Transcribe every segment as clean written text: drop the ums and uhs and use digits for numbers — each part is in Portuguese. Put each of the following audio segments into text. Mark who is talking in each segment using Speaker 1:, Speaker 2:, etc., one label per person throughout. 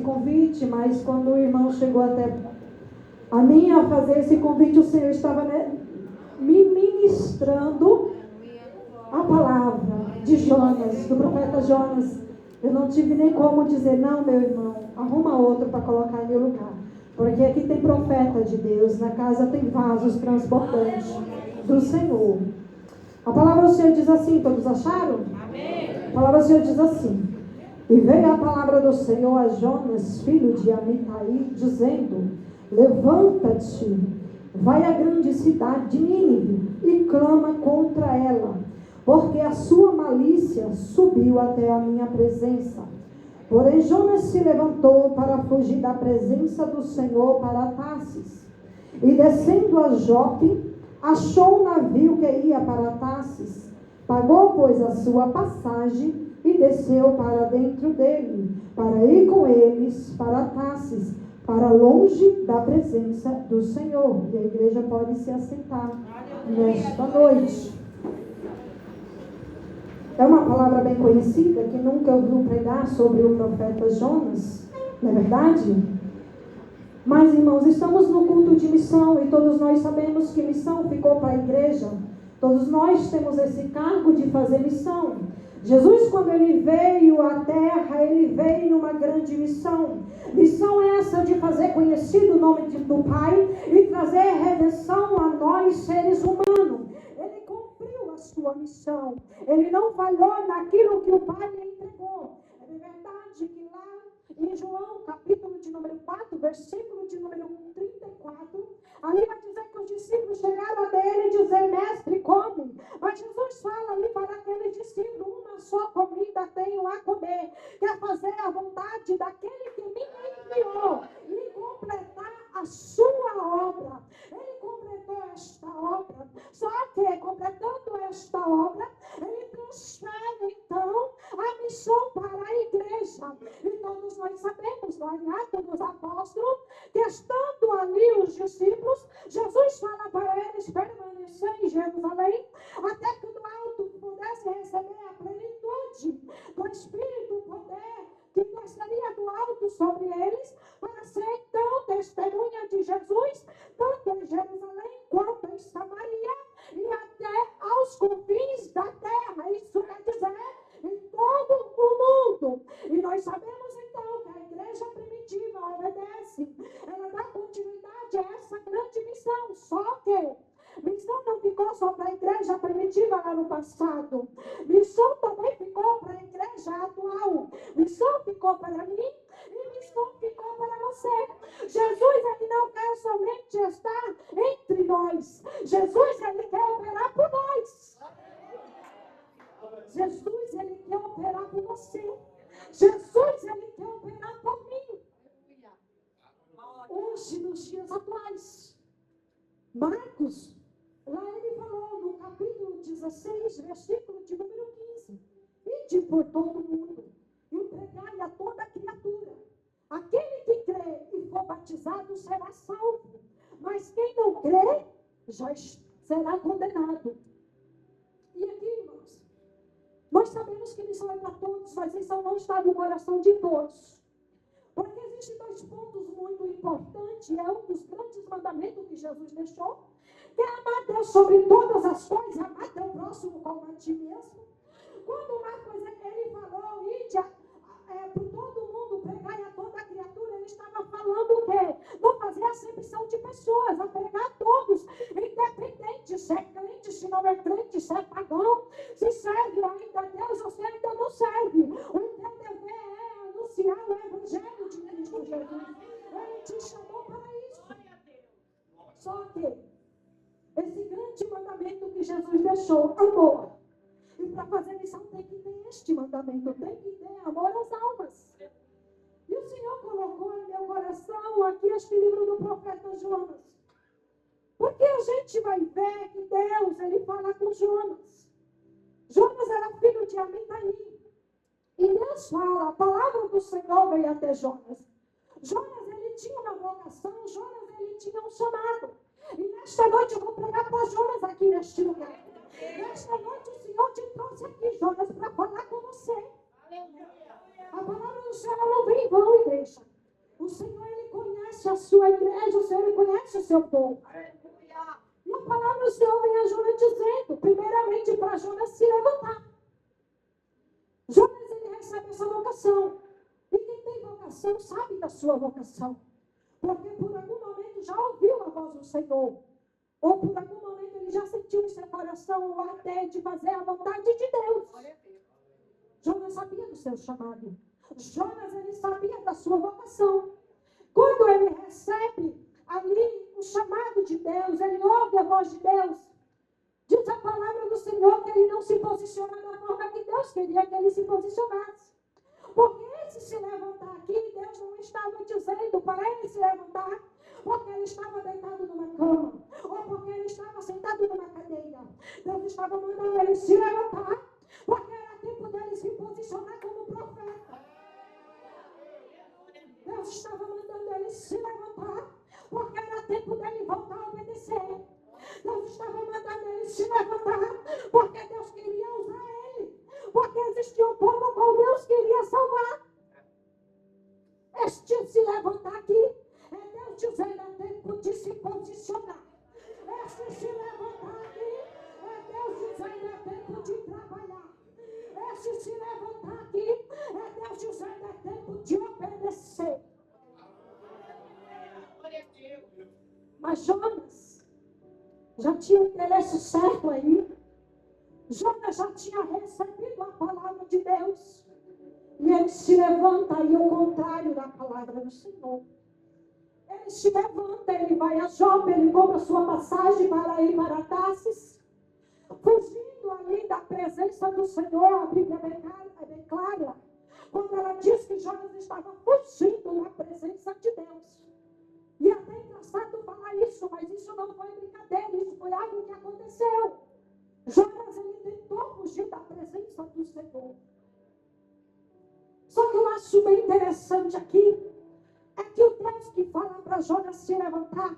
Speaker 1: convite, mas quando o irmão chegou até a mim a fazer esse convite, o Senhor estava me ministrando a palavra de Jonas, do profeta Jonas. Eu não tive nem como dizer, não, meu irmão, arruma outro para colocar em meu lugar. Porque aqui tem profeta de Deus, na casa tem vasos transportantes do Senhor. A palavra do Senhor diz assim, todos acharam? Amém. A palavra do Senhor diz assim: e veio a palavra do Senhor a Jonas, filho de Amitai, dizendo: levanta-te, vai à grande cidade de Nínive e clama contra ela, porque a sua malícia subiu até a minha presença. Porém Jonas se levantou para fugir da presença do Senhor para Tarsis, e descendo a Jope, achou um navio que ia para Tarsis. Pagou, pois, a sua passagem e desceu para dentro dele, para ir com eles para Tarsis, para longe da presença do Senhor. E a igreja pode se assentar nesta noite. É uma palavra bem conhecida, que nunca ouviu pregar sobre o profeta Jonas, não é verdade? Mas, irmãos, estamos no culto de missão e todos nós sabemos que missão ficou para a igreja. Todos nós temos esse cargo de fazer missão. Jesus, quando ele veio à terra, ele veio numa grande missão. Missão essa de fazer conhecido o nome do Pai e trazer redenção a nós, seres humanos. Ele cumpriu a sua missão. Ele não falhou naquilo que o Pai lhe entregou. É verdade que lá em João, capítulo de número 4, versículo de número 34, ali vai dizer que os discípulos chegaram até ele e dizer: mestre, come. Mas Jesus fala ali para aquele discípulo: uma só comida tenho a comer, que é fazer a vontade daquele que me enviou e completar a sua obra. Ele completou esta obra, só que completando esta obra, ele transfere então a missão para a igreja. E todos nós sabemos, lá em Atos dos Apóstolos, que estando ali os discípulos, Jesus fala para eles permanecer em Jerusalém, até que do alto pudesse receber a plenitude do Espírito, o poder que desceria do alto sobre eles, para ser então testemunha de Jesus, tanto em Jerusalém quanto em Samaria e até aos confins da terra. Isso quer dizer, em todo o mundo. E nós sabemos então que a igreja primitiva obedece, ela dá continuidade a essa grande missão. Só que missão não ficou só para a igreja primitiva lá no passado. Missão também ficou para a igreja atual. Missão ficou para mim e missão ficou para você. Jesus, ele não quer somente estar entre nós. Jesus, ele quer operar por nós. Jesus, ele quer operar por você. Jesus, ele quer operar por mim. Hoje, nos dias atuais, Marcos, lá ele falou no capítulo 16, versículo de número 15: ide por todo o mundo e pregai a toda criatura. Aquele que crê e for batizado será salvo, mas quem não crê já será condenado. E aqui, irmãos, nós sabemos que missão é para todos, mas missão não está no coração de todos. Porque existem dois pontos muito importantes, e é um dos grandes mandamentos que Jesus deixou, que é amar Deus sobre todas as coisas, amar teu próximo como a ti mesmo. Quando Marcos, ele falou, ide por todo mundo, pregai a toda criatura, ele estava falando o quê? Não fazer acepção de pessoas, a pregar a todos, independente se é crente, se não é crente, se é pagão, se serve ainda a Deus ou se ainda não serve. O teu dever é anunciar o evangelho de Cristo Jesus. Ele te chamou para isso. Só que esse grande mandamento que Jesus deixou, amor. E para fazer missão tem que ter este mandamento, tem que ter amor às almas. E o Senhor colocou em meu coração aqui este livro do profeta Jonas. Porque a gente vai ver que Deus, ele fala com Jonas. Jonas era filho de Amitai. E Deus fala, a palavra do Senhor veio até Jonas. Jonas, ele tinha uma vocação, Jonas, ele tinha um chamado. E nesta noite eu vou pregar para Jonas aqui neste lugar. Nesta noite o Senhor te trouxe aqui, Jonas, para falar com você. A palavra do Senhor não vem em vão, igreja. sua igreja, o Senhor conhece o seu povo. E a palavra do Senhor vem a Jonas dizendo, primeiramente para Jonas se levantar. Jonas, ele recebe essa vocação. E quem tem vocação sabe da sua vocação. Porque por algum momento já ouviu a voz do Senhor. Ou por algum momento ele já sentiu em seu coração o ardor de fazer a vontade de Deus. Jonas sabia do seu chamado. Jonas, ele sabia da sua vocação. Quando ele recebe ali o chamado de Deus, ele ouve a voz de Deus, diz a palavra do Senhor que ele não se posiciona da forma que Deus queria que ele se posicionasse. Porque esse se levantar aqui, Deus não estava dizendo para ele se levantar, porque ele estava deitado numa cama, ou porque ele estava sentado numa cadeira. Deus estava mandando ele se levantar, porque era tempo dele se posicionar como profeta. Deus estava mandando ele se levantar, porque era tempo dele voltar a obedecer. Deus estava mandando ele se levantar, porque Deus queria usar ele. Porque existia um povo ao qual Deus queria salvar. Este se levantar aqui é Deus dizendo, é tempo de se posicionar. Este se levantar aqui é Deus dizendo, é tempo de trabalhar. Este se levantar aqui é Deus dizendo, é tempo de obedecer. Mas Jonas já tinha o interesse certo aí. Jonas já tinha recebido a palavra de Deus. E ele se levanta aí ao contrário da palavra do Senhor. Ele se levanta, ele vai a Jope, ele compra sua passagem para ir para Tarsis. Fugindo ali da presença do Senhor, a Bíblia é bem clara. Quando ela diz que Jonas estava fugindo da presença de Deus. E é até engraçado falar isso, mas isso não foi brincadeira, isso foi algo que aconteceu. Jonas, ele tentou fugir da presença do Senhor. Só que eu acho bem interessante aqui, é que o Deus que fala para Jonas se levantar,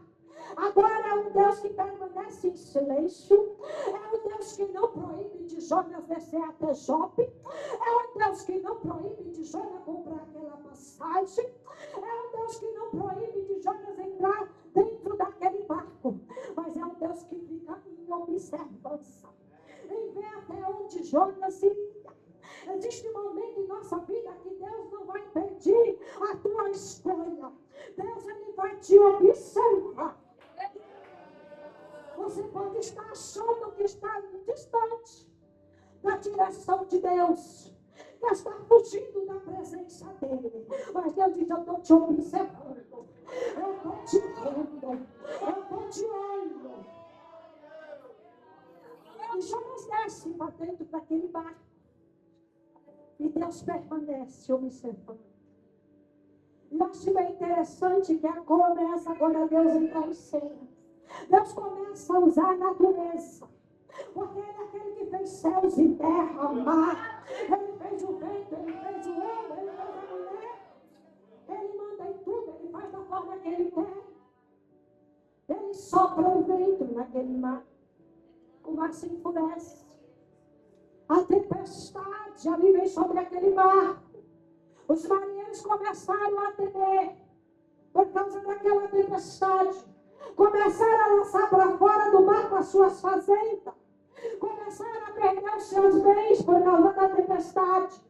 Speaker 1: agora é um Deus que permanece em silêncio, é um Deus que não proíbe de Jonas descer até Jope, é um Deus que não proíbe de Jonas comprar aquela passagem, é um Deus que não proíbe de Jonas entrar dentro daquele barco, mas é um Deus que fica em observância, em ver até onde Jonas iria. Existe um momento em nossa vida que Deus não vai pedir a tua escolha. Deus, ele vai te observar. Você pode estar achando que está distante da direção de Deus, que está fugindo da presença dele. Mas Deus diz, eu estou te observando. Eu estou te vendo. Eu estou te olhando. E Jonas desce para dentro daquele barco. E Deus permanece observando. E eu acho bem interessante que começa agora Deus entrar em cena. Deus começa a usar a natureza. Porque ele é aquele que fez céus e terra, mar. Ele fez o vento, ele fez o homem, ele fez a mulher. Ele manda em tudo, ele faz da forma que ele quer. Ele sopra o vento naquele mar. O mar se enfurece. A tempestade ali vem sobre aquele barco. Os marinheiros começaram a temer por causa daquela tempestade. Começaram a lançar para fora do barco as suas fazendas. Começaram a perder os seus bens por causa da tempestade.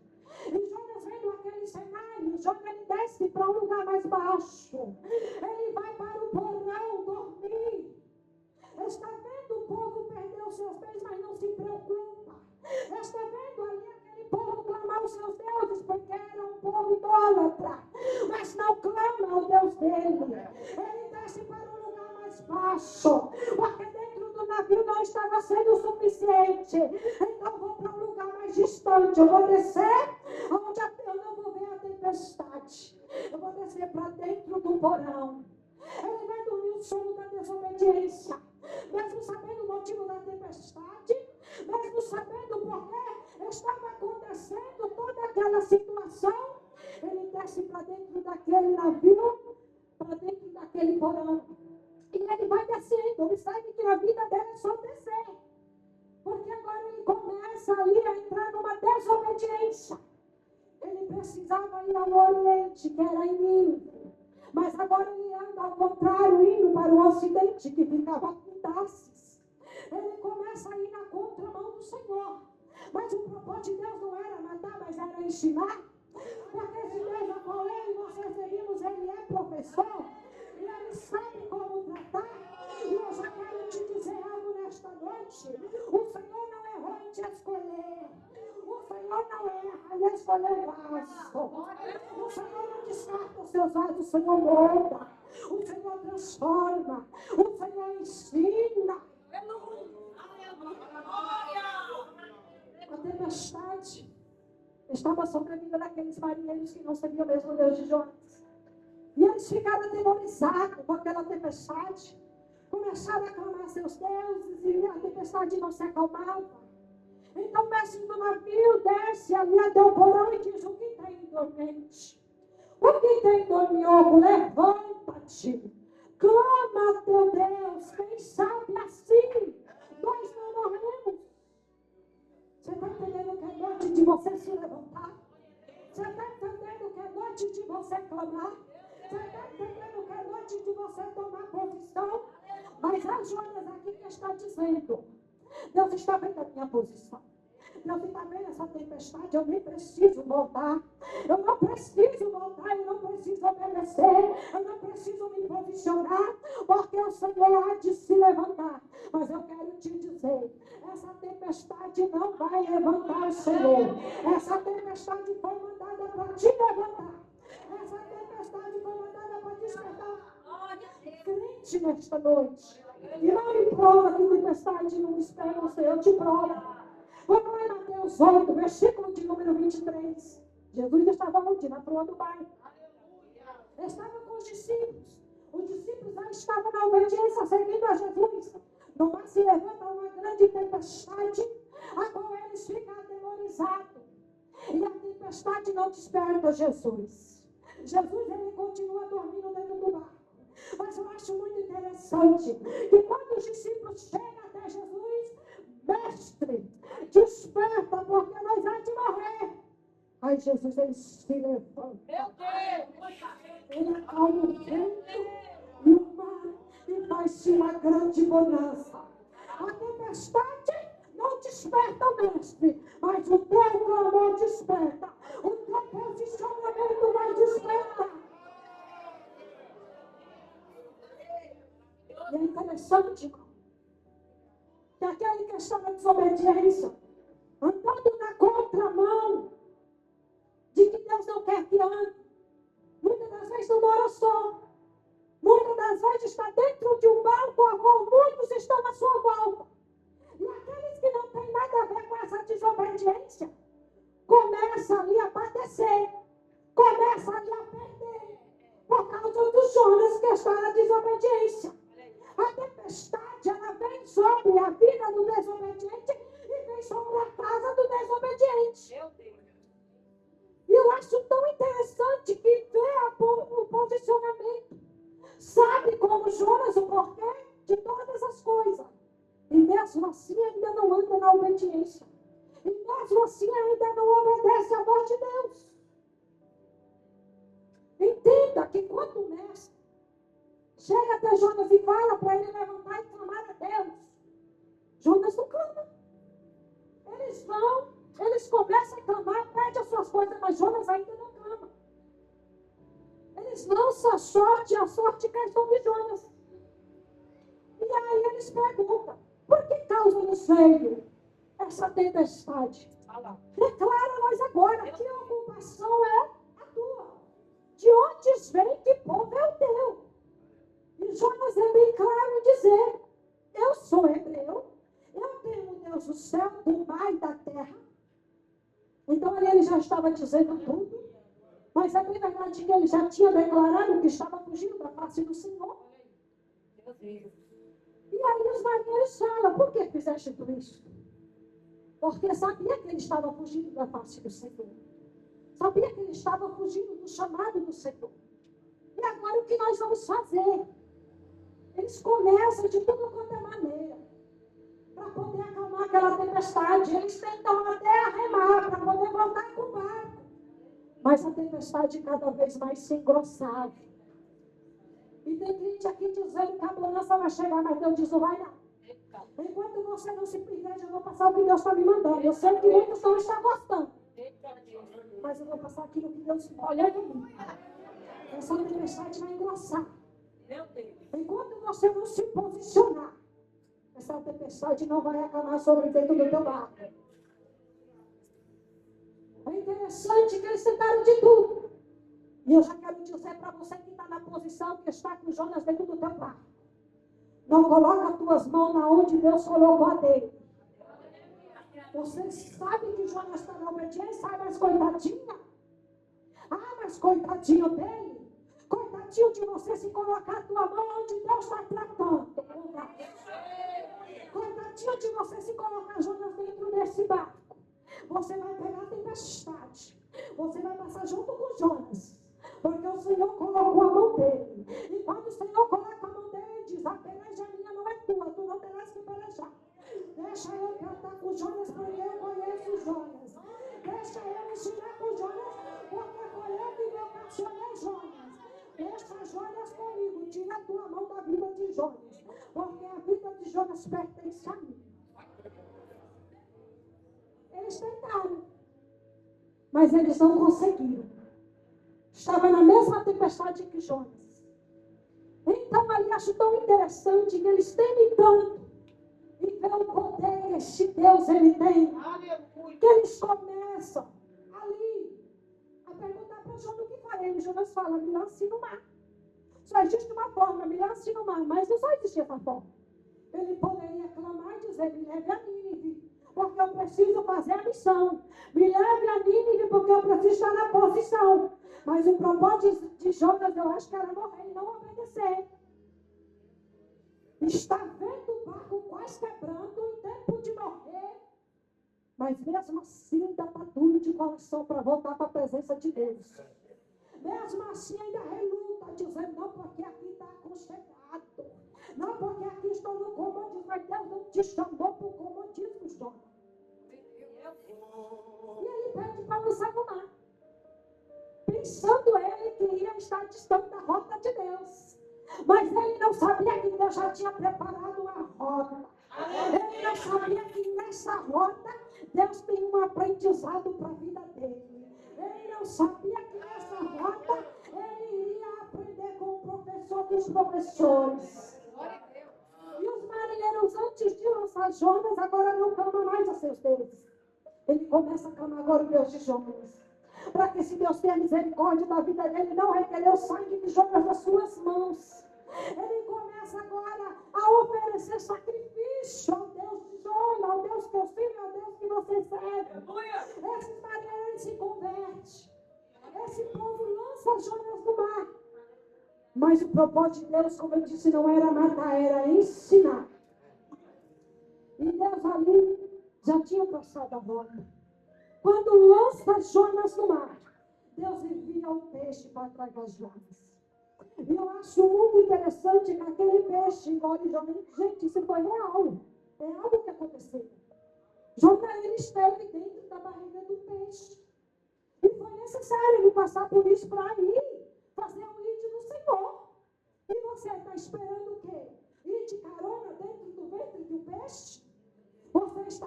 Speaker 1: E Jonas vendo aquele cenário, Jonas ele desce para um lugar mais baixo. Ele vai para o porão dormir. Está vendo o povo perder os seus bens, mas não se preocupa. Está vendo ali aquele povo clamar os seus deuses, porque era um povo idólatra, mas não clama ao Deus dele. Ele desce para um lugar mais baixo, porque dentro do navio não estava sendo o suficiente. Então vou para um lugar mais distante. Eu vou descer onde eu não vou ver a tempestade. Eu vou descer para dentro do porão. Ele vai dormir o sono da desobediência, mesmo sabendo o motivo da tempestade, mesmo sabendo por que estava acontecendo toda aquela situação. Ele desce para dentro daquele navio, para dentro daquele porão. E ele vai descendo. Observe que a vida dele é só descer. Porque agora ele começa ali a entrar numa desobediência. Ele precisava ir ao Oriente, que era inimigo. Mas agora ele anda indo para o ocidente, que ficava com Tarsis. Ele começa a ir na contramão do Senhor. Mas o propósito de Deus não era matar, mas era ensinar. Porque esse Deus a qual eu e você servimos, ele é professor. E ele sabe como tratar. E eu já quero te dizer algo nesta noite. O Senhor não errou em te escolher. O Senhor não erra em escolher o vaso. O Senhor não descarta os seus vasos, o Senhor molda. O Senhor transforma. O Senhor ensina. A tempestade estava sobrevivendo daqueles marinheiros que não sabiam mesmo o Deus de Jonas. E eles ficaram atemorizados com aquela tempestade. Começaram a clamar a seus deuses e a tempestade não se acalmava. Então o mestre do navio desce ali até o porão e diz: o que tem dormente? O que tem dormioco? Levanta-te. Clama a teu Deus. Quem sabe assim nós não morremos. Você está entendendo que é noite de você se levantar? Você está entendendo que é noite de você clamar? Você está entendendo que é noite de você tomar posição? Mas a Jonas aqui que está dizendo: Deus está vendo a minha posição. Deus está vendo essa tempestade. Eu nem preciso voltar. Eu não preciso voltar. Eu não preciso obedecer. Eu não preciso me posicionar. Porque o Senhor há de se levantar. Mas eu quero te dizer: essa tempestade não vai levantar o Senhor. Essa tempestade foi mandada para te levantar. Essa tempestade foi mandada para despertar crente nesta noite. E não me prova que tempestade não espera o Senhor. Eu te provo. Vamos lá em Mateus 8, versículo de número 23. Jesus estava onde? Na proa do barco. Estava com os discípulos. Os discípulos já estavam na obediência, seguindo a Jesus. No mar se levanta uma grande tempestade, a qual eles ficam atemorizados. E a tempestade não desperta Jesus. Jesus, ele continua dormindo dentro do barco. Mas eu acho muito interessante que quando os discípulos chegam até Jesus: mestre, desperta, porque nós vamos morrer. Aí Jesus, ele se levanta. Ele acalma o vento e o mar e faz-se uma grande bonança. A tempestade não desperta, mestre, mas o teu clamor desperta. O teu posicionamento vai despertar. E é interessante, irmão, que aquele que está na desobediência, andando na contramão de que Deus não quer que ande, muitas das vezes não mora só. Muitas das vezes está dentro de um barco a qual muitos estão à sua volta. E aqueles que não têm nada a ver com essa desobediência, começam ali a padecer, começam ali a perder, por causa dos Jonas que estão na desobediência. A tempestade, ela vem sobre a vida do desobediente e vem sobre a casa do desobediente. E eu acho tão interessante que vê o posicionamento. Sabe como Jonas o porquê de todas as coisas. E mesmo assim ainda não anda na obediência. E mesmo assim ainda não obedece à voz de Deus. Entenda que quando o mestre chega até Jonas e fala para ele levantar e clamar a Deus, Jonas não clama. Eles vão, eles começam a clamar, pede as suas coisas, mas Jonas ainda não clama. Eles lançam a sorte cai sobre Jonas. E aí eles perguntam: por que causa-nos veio essa tempestade? Declara-nos agora que a ocupação é a tua. De onde vem, que povo é o teu? E Jonas é bem claro em dizer: eu sou hebreu, eu tenho o Deus do céu, do mar e da terra. Então ali ele já estava dizendo tudo, mas é bem verdade que ele já tinha declarado que estava fugindo da face do Senhor. E aí os marinheiros falam: por que fizeste tudo isso? Porque sabia que ele estava fugindo da face do Senhor. Sabia que ele estava fugindo do chamado do Senhor. E agora o que nós vamos fazer? Eles começam de tudo quanto é maneira para poder acalmar aquela tempestade. Eles tentam até arremar para poder voltar com o barco. Mas a tempestade cada vez mais se engrossava. E tem gente aqui dizendo que a bonança vai chegar, mas Deus diz, não vai não. Enquanto você não se igreja, eu vou passar o que Deus está me mandando. Eu sei que muitos não estão gostando. Mas eu vou passar aquilo que Deus olha em mim. Essa tempestade vai engrossar. Enquanto você não se posicionar, essa tempestade não vai acabar sobre dentro do teu barco. É interessante que eles tentaram de tudo. E eu já quero dizer para você que está na posição que está com Jonas dentro do teu barco. Não coloca as tuas mãos na onde Deus colocou a dele. Você sabe que Jonas está na obediência, mas coitadinha. Ah, mas coitadinho dele. Coitadinho de você se colocar a tua mão onde Deus está tratando. Coitadinho de você se colocar Jonas dentro desse barco. Você vai pegar a tempestade. Você vai passar junto com Jonas. Porque o Senhor colocou a mão dele. E quando o Senhor coloca a mão dele, ele diz, a peleja minha não é tua, tu não terás que pelejar. Deixa eu tratar com Jonas, porque eu conheço Jonas. Deixa eu ensinar com Jonas, porque conheço e vocacionei Jonas. Deixa Jonas comigo, tira a tua mão da vida de Jonas. Porque a vida de Jonas pertence a mim. Eles tentaram, mas eles não conseguiram. Estava na mesma tempestade que Jonas. Então, ali acho tão interessante que eles temem tanto e ver o poder que este Deus ele tem. Que eles começam ali a perguntar para Jonas o que faremos. Jonas fala, me lance no mar. Só existe uma forma, me lance no mar, mas não só existe essa forma. Ele poderia clamar e dizer, me leve a Nínive, porque eu preciso fazer a missão. Me leve a Nínive, porque eu preciso estar na posição. Mas o propósito de Jonas, eu acho que era morrer e não obedecer. Está vendo o barco quase quebrando, em tempo de morrer. Mas mesmo assim ainda está duro de coração para voltar para a presença de Deus. Mesmo assim ainda reluta, dizendo, não, porque aqui está aconchegado. Não, porque aqui estou no comodismo, mas Deus não te chamou para o comodismo, Jonas. E ele pede para lançar no mar. Pensando ele que ia estar distante da rota de Deus. Mas ele não sabia que Deus já tinha preparado uma rota. Ele não sabia que nessa rota Deus tem um aprendizado para a vida dele. Ele não sabia que nessa rota ele iria aprender com o professor dos professores. E os marinheiros, antes de lançar Jonas, agora não clamam mais a seus deuses. Ele começa a clamar agora o Deus de Jonas. Para que se Deus tenha misericórdia da vida dele, não requerer o sangue de Jonas nas suas mãos. Ele começa agora a oferecer sacrifício ao Deus de Jonas, ao Deus que eu sirvo, ao Deus que você serve. Esses marinheiros se convertem. Esse povo lança Jonas no mar. Mas o propósito de Deus, como eu disse, não era matar, era ensinar. E Deus ali já tinha traçado a rota. Quando lança Jonas no mar, Deus envia um peixe para tragar Jonas. E eu acho muito interessante que aquele peixe engole Jonas. Gente, isso foi real. É algo que aconteceu. Jonas, ele esteve dentro da barriga do peixe. E foi necessário ele passar por isso para ir fazer o ídolo do Senhor. E você está esperando o quê? Ir de carona dentro do ventre de um peixe? Você está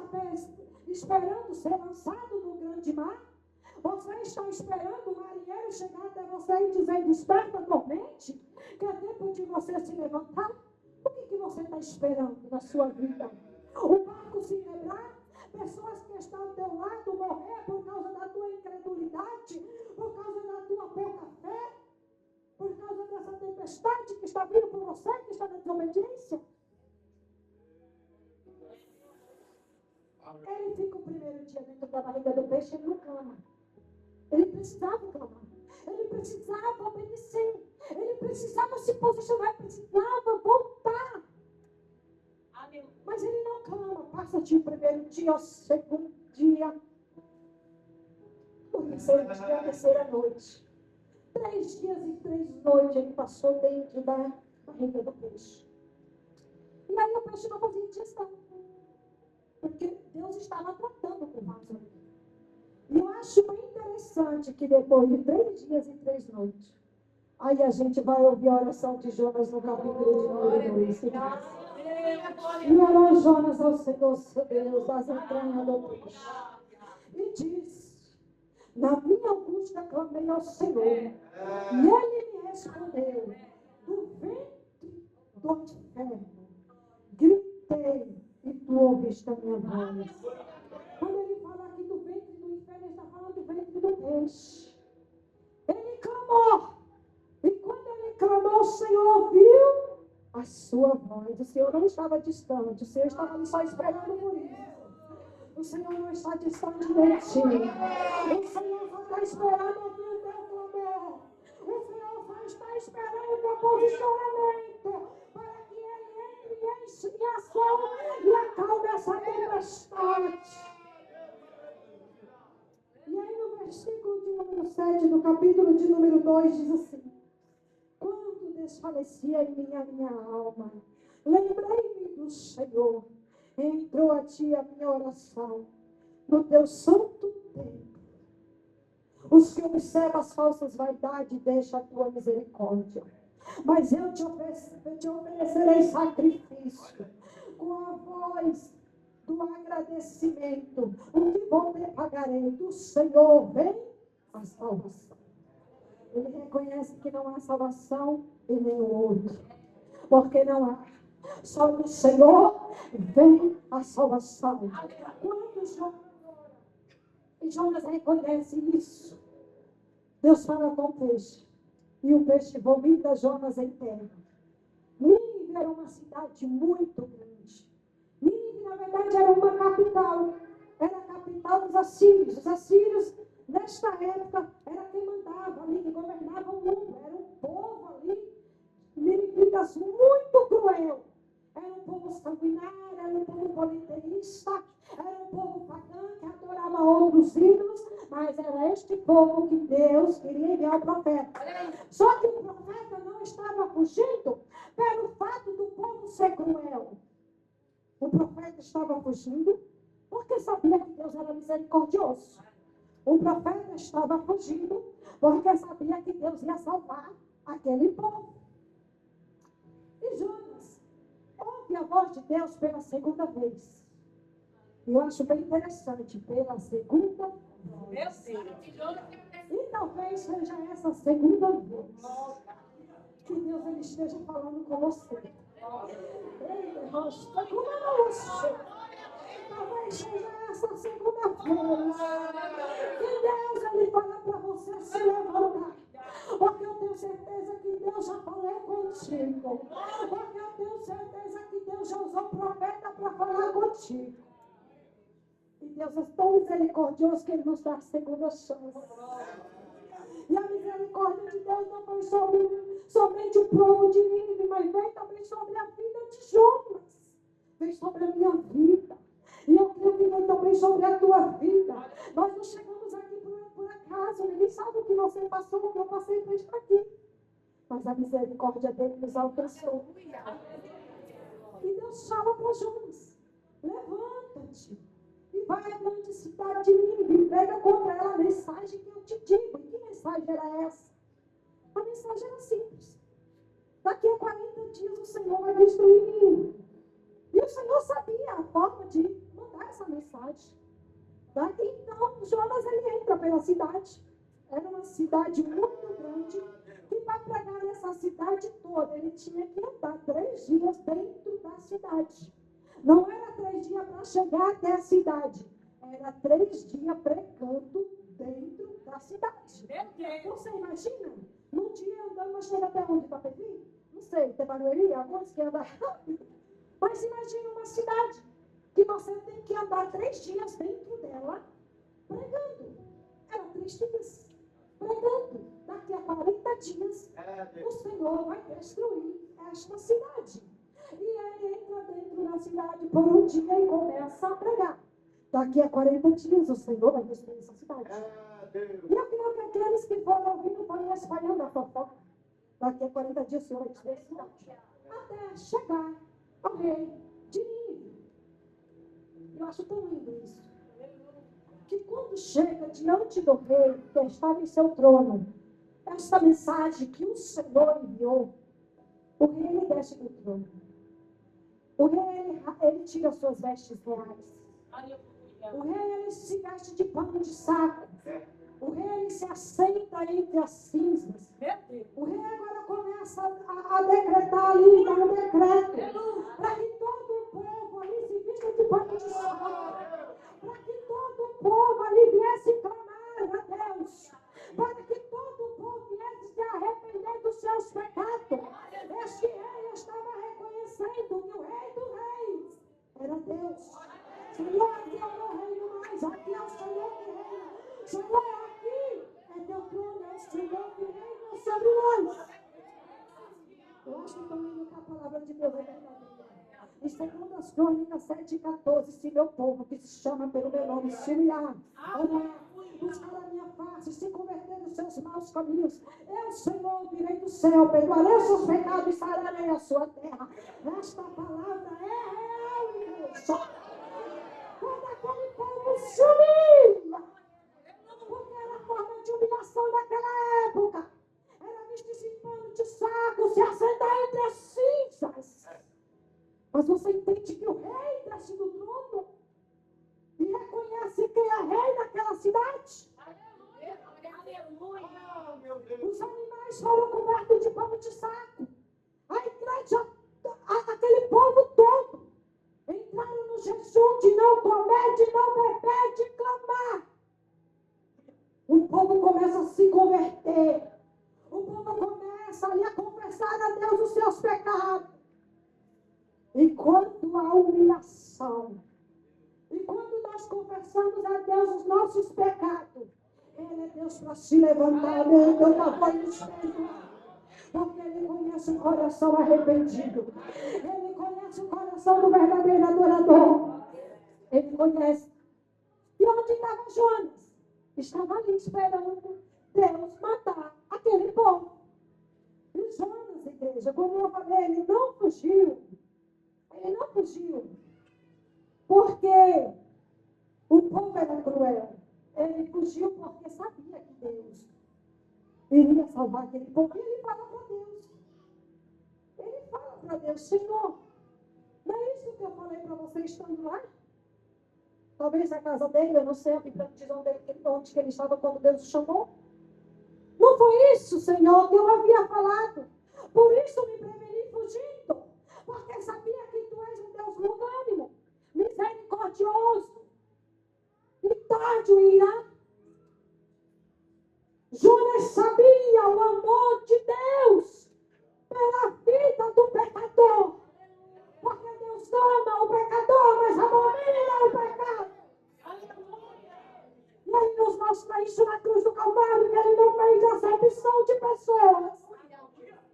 Speaker 1: esperando ser lançado no grande mar? Você está esperando o marinheiro chegar até você e dizer, desperta, dormente, que é tempo de você se levantar? O que você está esperando na sua vida? O barco se quebrar? Pessoas que estão ao teu lado morrer por causa da tua incredulidade? Por causa da tua pouca fé? Por causa dessa tempestade que está vindo por você, que está na desobediência? Ele fica o primeiro dia dentro da barriga do peixe, ele não clama. Ele precisava clamar. Ele precisava obedecer. Ele precisava se posicionar. Ele precisava voltar. Mas ele não clama. Passa-te o primeiro dia, o segundo dia, o terceiro dia, a terceira noite. 3 dias e 3 noites ele passou dentro da barriga do peixe. E aí o peixe não fazia digestão. Porque Deus estava tratando com razão. E eu acho bem interessante que depois de 3 dias e 3 noites, Aí a gente vai ouvir a oração de Jonas no capítulo de número 2. E orou Jonas ao Senhor, seu Deus, das entranhas do peixe. E disse: na minha angústia clamei ao Senhor, e Ele me respondeu. Do ventre do inferno gritei, e tu ouviste a minha voz. Quando ele fala aqui do ventre do inferno, ele está falando do ventre do peixe. Ele clamou. E quando ele clamou, o Senhor ouviu a sua voz. O Senhor não estava distante. O Senhor estava ali só esperando por isso. O Senhor não está distante de ti. O Senhor só está esperando ouvir o teu clamor. O Senhor só está esperando o teu posicionamento para que Ele entre em ação e acalme essa tempestade. E aí no versículo de número 7 do capítulo de número 2 diz assim: quando desfalecia em minha alma, lembrei-me do Senhor, entrou a ti a minha oração, no teu santo templo. Os que observam as falsas vaidades, deixa a tua misericórdia. Mas eu te oferecerei sacrifício, com a voz do agradecimento. O que vou te pagarei? Do Senhor vem a salvação. Ele reconhece que não há salvação em nenhum outro. Porque não há. Só do Senhor vem a salvação. Quando Jonas reconhece isso, Deus fala com o peixe. E o peixe vomita Jonas em terra. Nínive era uma cidade muito grande. Nínive, na verdade, era uma capital. Era a capital dos assírios. Os assírios, nesta época, era quem mandava ali, que governava o mundo. Era um povo ali, ninivitas, muito cruel. Era um povo sanguinário, era um povo politeísta, era um povo pagão que adorava outros ídolos, mas era este povo que Deus queria enviar o profeta. Só que o profeta não estava fugindo pelo fato do povo ser cruel. O profeta estava fugindo porque sabia que Deus era misericordioso. O profeta estava fugindo porque sabia que Deus ia salvar aquele povo. E Jonas ouve a voz de Deus pela segunda vez. Eu acho bem interessante, pela segunda vez. E talvez seja essa segunda vez que Deus ele esteja falando com você. Ei, rosto, como é você? Talvez seja essa segunda vez que Deus ele fala para você se levantar. Porque eu tenho certeza que Deus já falou contigo. Porque eu tenho certeza que Deus já usou o profeta para falar contigo. E Deus é tão misericordioso que Ele nos dá a segunda chance. E a misericórdia de Deus não foi somente o povo de Nínive, mas veio também sobre a vida de Jonas. Veio sobre a minha vida. E eu creio que veio também sobre a tua vida. Nós não chegamos aqui por acaso. Ninguém sabe o que você passou, o que eu passei para estar aqui. Mas a misericórdia dele nos alcançou. E Deus fala para Jonas: levanta-te e vai à grande cidade de Nínive e prega contra ela a mensagem que eu te digo. E que mensagem era essa? A mensagem era simples. Daqui a 40 dias o Senhor vai destruir Nínive. E o Senhor sabia a forma de mandar essa mensagem. Daqui, então, Jonas ele entra pela cidade. Era uma cidade muito grande. E para pregar nessa cidade toda, ele tinha que andar 3 dias dentro da cidade. Não era 3 dias para chegar até a cidade. Era 3 dias pregando dentro da cidade. Você imagina? Num dia andando, mas chega até onde? Itapevi? Não sei, Tebarueri, alguns que andam rápido. Mas imagina uma cidade que você tem que andar 3 dias dentro dela pregando. Era 3 dias pregando. Daqui a 40 dias, o Senhor vai destruir esta cidade. E ele entra dentro da cidade por um dia e começa a pregar. Daqui a 40 dias, o Senhor vai destruir essa cidade. E eu creio que aqueles que foram ouvindo foram espalhando a fofoca. Daqui a 40 dias, o Senhor vai destruir a cidade. Até chegar ao rei de Nínive. Eu acho tão lindo isso. Que quando chega diante do rei, que estava em seu trono, esta mensagem que o Senhor enviou, o rei ele desce do trono. O rei ele tira suas vestes reais. O rei ele se veste de pano de saco. O rei ele se assenta entre as cinzas. O rei agora começa a decretar ali, dar um decreto, para que todo o povo ali se vista de pano de saco. Para que todo o povo ali viesse clamar a Deus. Para que todo o povo viesse se arrepender dos seus pecados. Este rei estava reconhecendo que o rei dos reis era Deus. Senhor, aqui eu não reino mais, aqui é o Senhor que reina. Senhor, aqui é teu trono, é o Senhor que reina sobre nós. Eu acho que também que a palavra de Deus é verdadeira. Em 2 Crônicas 7:14, se meu povo que se chama pelo meu nome se humilhar, orar, buscar a minha face, se converter dos seus maus caminhos, eu, Senhor, virei do céu, perdoarei os seus pecados e sararei a sua terra. Esta palavra é real, igreja. Quando aquele povo se humilha, porque era a forma de humilhação daquela época, era vestir-se em pano de saco, se assentar entre as cinzas. Mas você entende que o rei desce do trono e reconhece quem é rei naquela cidade? Os animais foram cobertos de pano de saco. A igreja, aquele povo todo, entraram no jejum de não comer, de não beber, de clamar. O povo começa a se converter. O povo começa ali a confessar a Deus os seus pecados. E quando há humilhação, e quando nós confessamos a Deus os nossos pecados, Ele é Deus para se levantar, Deus vai nos perdoar. Porque Ele conhece o coração arrependido. Ele conhece o coração do verdadeiro adorador. Ele conhece. E onde estava Jonas? Estava ali esperando Deus matar aquele povo. E Jonas, igreja, como eu falei, ele não fugiu. Ele não fugiu. Porque o povo era cruel. Ele fugiu porque sabia que Deus iria salvar aquele povo. E ele fala para Deus. Ele fala para Deus, Senhor, não é isso que eu falei para você estando lá? Talvez a casa dele, eu não sei, a Bíblia diz onde ele estava quando Deus o chamou. Não foi isso, Senhor, que eu havia falado. Por isso me preveni fugindo. Porque sabia que tu és um Deus longânimo, misericordioso e tardio em irar. Jonas sabia o amor de Deus pela vida do pecador. Porque Deus ama o pecador, mas abomina o pecado. E Ele nos mostra isso na cruz do Calvário, que Ele não fez acepção de pessoas.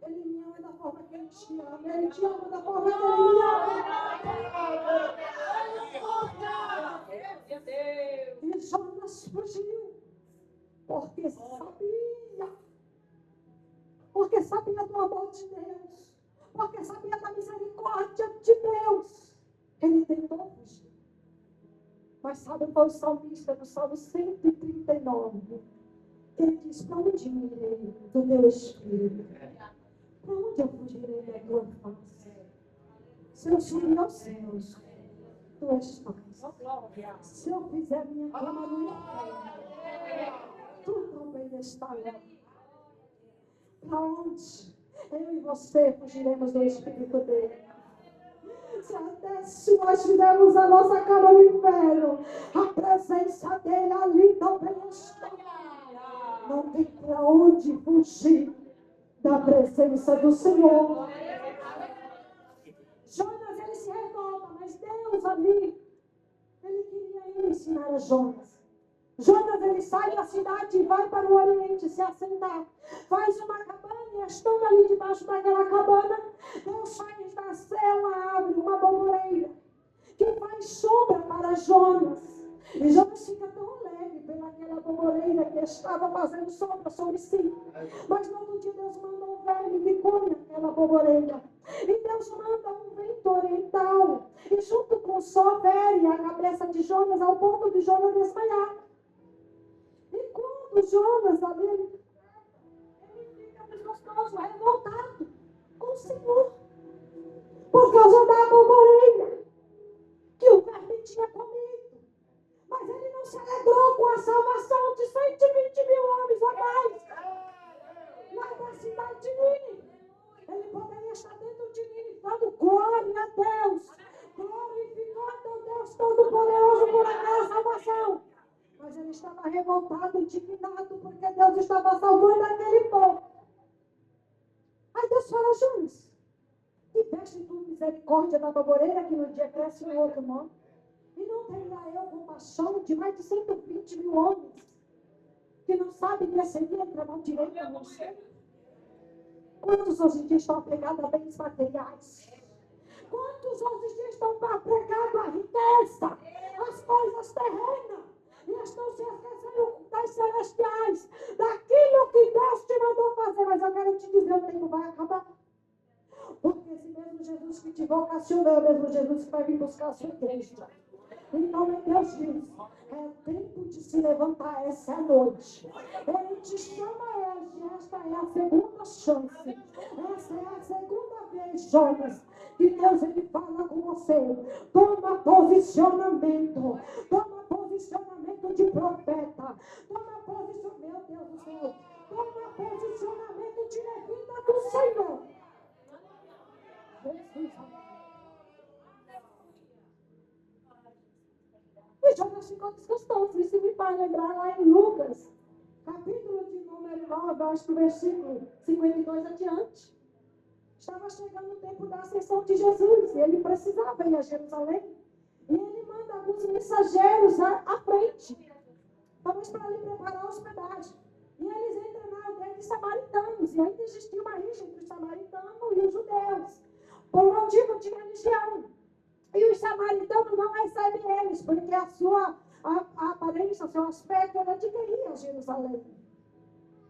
Speaker 1: Ele me ama da forma que Ele te ama. Ele te ama da forma que Ele me ama. E Jonas fugiu. Porque sabia. Porque sabia do amor de Deus. Porque sabia da misericórdia de Deus. Ele tentou fugir. Mas sabe qual o salmista no Salmo 139? Ele diz, para onde me irei do teu espírito? Para onde eu fugirei da tua face? Se eu subir aos céus, tu estás. Se eu fizer minha cama no inferno, tu também estás lá. Para onde eu e você fugiremos do espírito dele? Se nós fizermos a nossa cama no inferno, a presença dele ali também está. Não tem para onde fugir da presença do Senhor. Jonas, ele se revolta, mas Deus ali, ele queria ensinar a Jonas. Jonas, ele sai da cidade e vai para o Oriente se assentar. Faz uma cabana e estando ali debaixo daquela cabana, Deus faz nascer uma árvore, uma bamboreira, que faz sombra para Jonas. E Jonas fica tão leve pelaquela bamboreira que estava fazendo sombra sobre si. Mas no outro dia Deus manda um verme que come aquela bamboreira. E Deus manda um vento oriental. E junto com o sol fere a cabeça de Jonas ao ponto de Jonas desmaiar. E quando Jonas ali, ele desgostoso, revoltado com o Senhor. Por causa da borboleta que o verme tinha comido. Mas ele não se alegrou com a salvação de 120 mil homens a mais. Lá da cidade de Nínive. Ele poderia estar dentro de Nínive dando glória a Deus. Glorificando a Deus Todo-Poderoso por aquela salvação. Mas ele estava revoltado, indignado, porque Deus estava salvando aquele povo. Aí Deus fala, Jonas, tiveste tu misericórdia da baboreira que no dia cresce um outro nome? E não teria eu compaixão de mais de 120 mil homens que não sabem descender entre a mão direita e a mão esquerda? Quantos hoje em dia estão apegados a bens materiais? Quantos hoje em dia estão apegados à riqueza, às coisas terrenas? E estão se esquecendo das celestiais, daquilo que Deus te mandou fazer. Mas eu quero te dizer, o tempo vai acabar. Porque esse mesmo Jesus que te vocacionou é o mesmo Jesus que vai vir buscar a sua igreja. Então, meu Deus diz, é tempo de se levantar essa noite. Ele te chama hoje, esta é a segunda chance. Essa é a segunda vez, Jonas, que Deus ele fala com você. Toma posicionamento. Toma posicionamento de profeta. Toma posicionamento, meu Deus do céu. Toma posicionamento de levita do Senhor. Jesus, e Jonas ficou desgostoso. Isso me faz lembrar lá em Lucas, capítulo de número 9, acho que o versículo 52 adiante. Estava chegando o tempo da ascensão de Jesus e ele precisava ir a Jerusalém. E ele manda alguns mensageiros à frente, talvez para lhe preparar a hospedagem. E eles entram na aldeia de samaritanos. E ainda existia uma rixa entre os samaritanos e os judeus, por motivo de religião. E os samaritanos não recebem eles, porque a sua aparência, o seu aspecto era de quem ia a Jerusalém.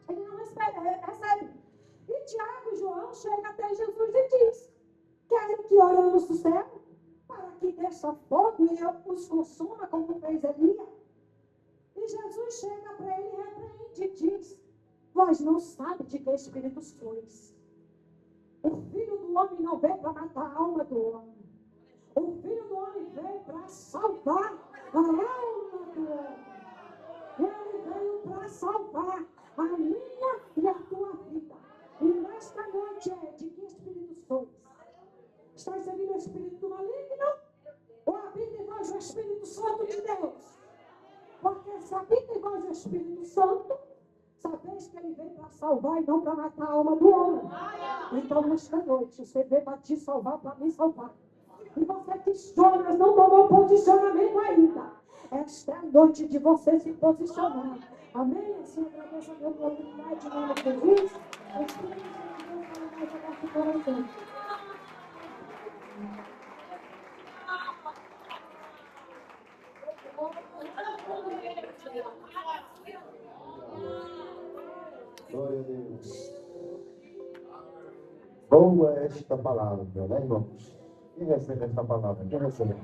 Speaker 1: Ele não recebe. E Tiago e João chegam até Jesus e diz: querem que oramos do céu para que desça fogo e os consuma como fez Elias? E Jesus chega para ele e repreende e diz: vós não sabem de que espírito sois. O Filho do Homem não veio para matar a alma do homem. O Filho do Homem veio para salvar a alma do homem. Ele veio para salvar a minha e a tua vida. E nesta noite é de que espírito sois? Está servindo o espírito do maligno? Ou habita em vós o Espírito Santo de Deus? Porque se habita em vós o Espírito Santo, sabeis que ele veio para salvar e não para matar a alma do homem. Então nesta noite você veio para te salvar, para me salvar. E você que Jonas não tomou posicionamento ainda. Esta é a noite de você se posicionar. Amém? Assim agradeço a minha oportunidade em nome de Jesus. O Espírito Santo de Deus fala mais a nosso coração.
Speaker 2: Glória a Deus. Boa esta palavra, né, irmãos? Quem recebe esta palavra? Quem recebe?